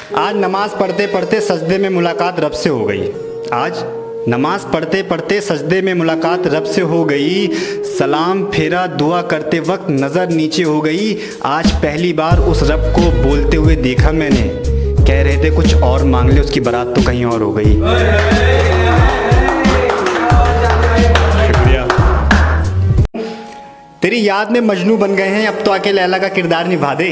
आज नमाज पढ़ते पढ़ते सजदे में मुलाकात रब से हो गई। आज नमाज पढ़ते पढ़ते सजदे में मुलाकात रब से हो गई। सलाम फेरा दुआ करते वक्त नज़र नीचे हो गई। आज पहली बार उस रब को बोलते हुए देखा मैंने। कह रहे थे कुछ और मांग ले, उसकी बारात तो कहीं और हो गई। शुक्रिया। तेरी याद में मजनू बन गए हैं, अब तो आके लैला का किरदार निभा दे।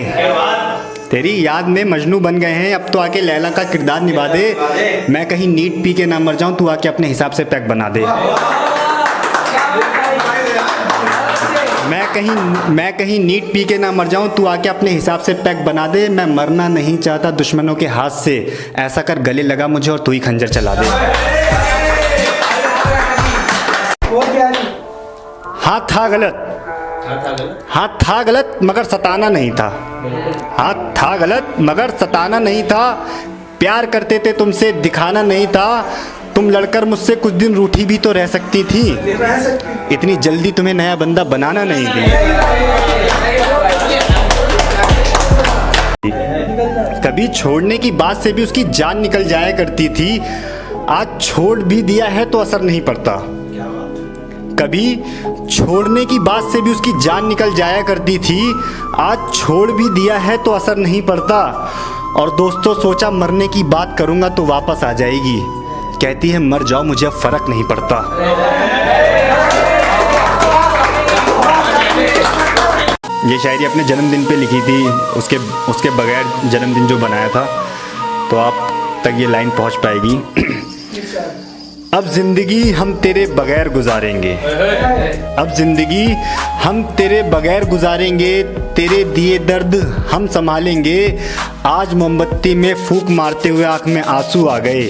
तेरी याद में मजनू बन गए हैं, अब तो आके लैला का किरदार निभा दे। मैं कहीं नीट पी के ना मर जाऊं, तू आके अपने हिसाब से पैक बना दे। मैं कहीं नीट पी के ना मर जाऊं, तू आके अपने हिसाब से पैक बना दे। मैं मरना नहीं चाहता दुश्मनों के हाथ से, ऐसा कर गले लगा मुझे और तू ही खंजर चला दे। हाँ था गलत, हाँ था गलत मगर सताना नहीं था। हाँ था गलत मगर सताना नहीं था। प्यार करते थे तुमसे दिखाना नहीं था। तुम लड़कर मुझसे कुछ दिन रूठी भी तो रह सकती थी। इतनी जल्दी तुम्हें नया बंदा बनाना नहीं थी। कभी छोड़ने की बात से भी उसकी जान निकल जाया करती थी। आज छोड़ भी दिया है तो असर नहीं पड़ता। कभी छोड़ने की बात से भी उसकी जान निकल जाया करती थी। आज छोड़ भी दिया है तो असर नहीं पड़ता। और दोस्तों सोचा मरने की बात करूंगा तो वापस आ जाएगी। कहती है मर जाओ मुझे अब फर्क नहीं पड़ता। ये शायरी अपने जन्मदिन पे लिखी थी, उसके बगैर जन्मदिन जो बनाया था, तो आप तक ये लाइन पहुंच पाएगी। अब जिंदगी हम तेरे बगैर गुजारेंगे, अब जिंदगी हम तेरे बगैर गुजारेंगे। तेरे दिए दर्द हम संभालेंगे। आज मोमबत्ती में फूंक मारते हुए आंख में आंसू आ गए।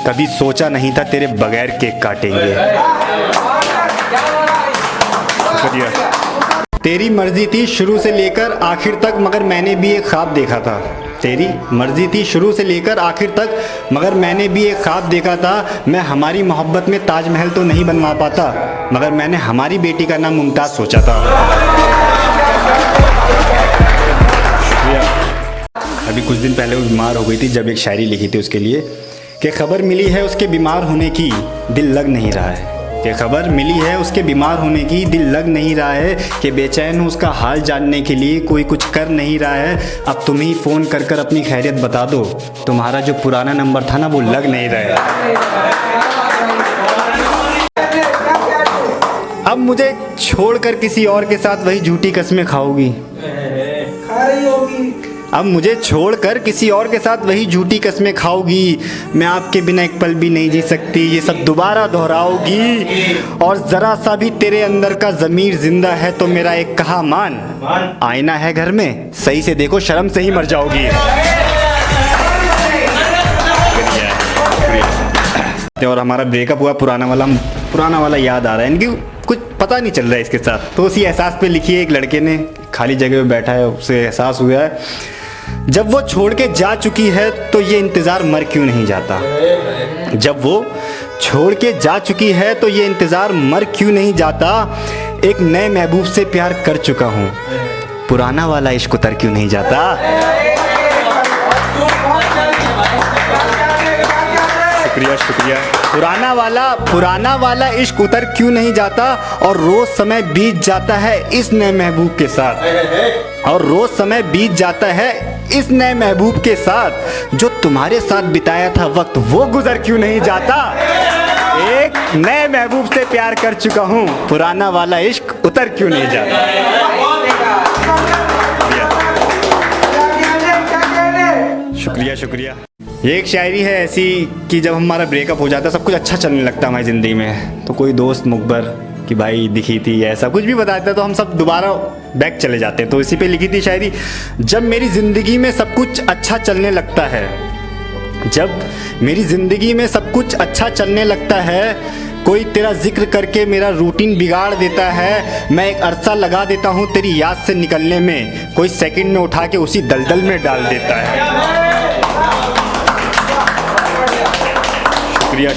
कभी सोचा नहीं था तेरे बगैर केक काटेंगे। तेरी मर्जी थी शुरू से लेकर आखिर तक, मगर मैंने भी एक ख्वाब देखा था। तेरी मर्जी थी शुरू से लेकर आखिर तक, मगर मैंने भी एक ख्वाब देखा था। मैं हमारी मोहब्बत में ताजमहल तो नहीं बनवा पाता, मगर मैंने हमारी बेटी का नाम मुमताज़ सोचा था। अभी कुछ दिन पहले वो बीमार हो गई थी, जब एक शायरी लिखी थी उसके लिए कि खबर मिली है उसके बीमार होने की, दिल लग नहीं रहा है। कि खबर मिली है उसके बीमार होने की, दिल लग नहीं रहा है। कि बेचैन हूँ उसका हाल जानने के लिए, कोई कुछ कर नहीं रहा है। अब तुम ही फ़ोन कर कर अपनी खैरियत बता दो, तुम्हारा जो पुराना नंबर था ना वो लग नहीं रहा है। अब मुझे छोड़कर किसी और के साथ वही झूठी कस्में खाओगी। अब मुझे छोड़कर किसी और के साथ वही झूठी कस्में खाओगी। मैं आपके बिना एक पल भी नहीं जी सकती, ये सब दोबारा दोहराओगी। और ज़रा सा भी तेरे अंदर का ज़मीर जिंदा है तो मेरा एक कहा मान, आईना है घर में सही से देखो शर्म से ही मर जाओगी। और हमारा ब्रेकअप हुआ, पुराना वाला याद आ रहा है। इनकी कुछ पता नहीं चल रहा है इसके साथ। तो उसी एहसास पे लिखी है एक लड़के ने, खाली जगह पे बैठा है, उससे एहसास हुआ है जब वो छोड़ के जा चुकी है तो ये इंतज़ार मर क्यों नहीं जाता। जब वो छोड़ के जा चुकी है तो ये इंतज़ार मर क्यों नहीं जाता। एक नए महबूब से प्यार कर चुका हूँ, पुराना वाला इश्क उतर क्यों नहीं जाता। शुक्रिया। पुराना वाला इश्क उतर क्यों नहीं जाता। और रोज समय बीत जाता है इस नए महबूब के साथ। और रोज समय बीत जाता है इस नए महबूब के साथ। जो तुम्हारे साथ बिताया था वक्त वो गुजर क्यों नहीं जाता। एक नए महबूब से प्यार कर चुका हूँ, पुराना वाला इश्क उतर क्यों नहीं जाता। शुक्रिया। ये एक शायरी है ऐसी कि जब हमारा ब्रेकअप हो जाता है, सब कुछ अच्छा चलने लगता है हमारी ज़िंदगी में, तो कोई दोस्त मुखबर कि भाई दिखी थी ऐसा कुछ भी बताता है तो हम सब दोबारा बैक चले जाते हैं। तो इसी पे लिखी थी शायरी, जब मेरी ज़िंदगी में सब कुछ अच्छा चलने लगता है, जब मेरी ज़िंदगी में सब कुछ अच्छा चलने लगता है, कोई तेरा जिक्र करके मेरा रूटीन बिगाड़ देता है। मैं एक अरसा लगा देता हूँ तेरी याद से निकलने में, कोई सेकंड में उठा के उसी दलदल में डाल देता है। शुक्रिया।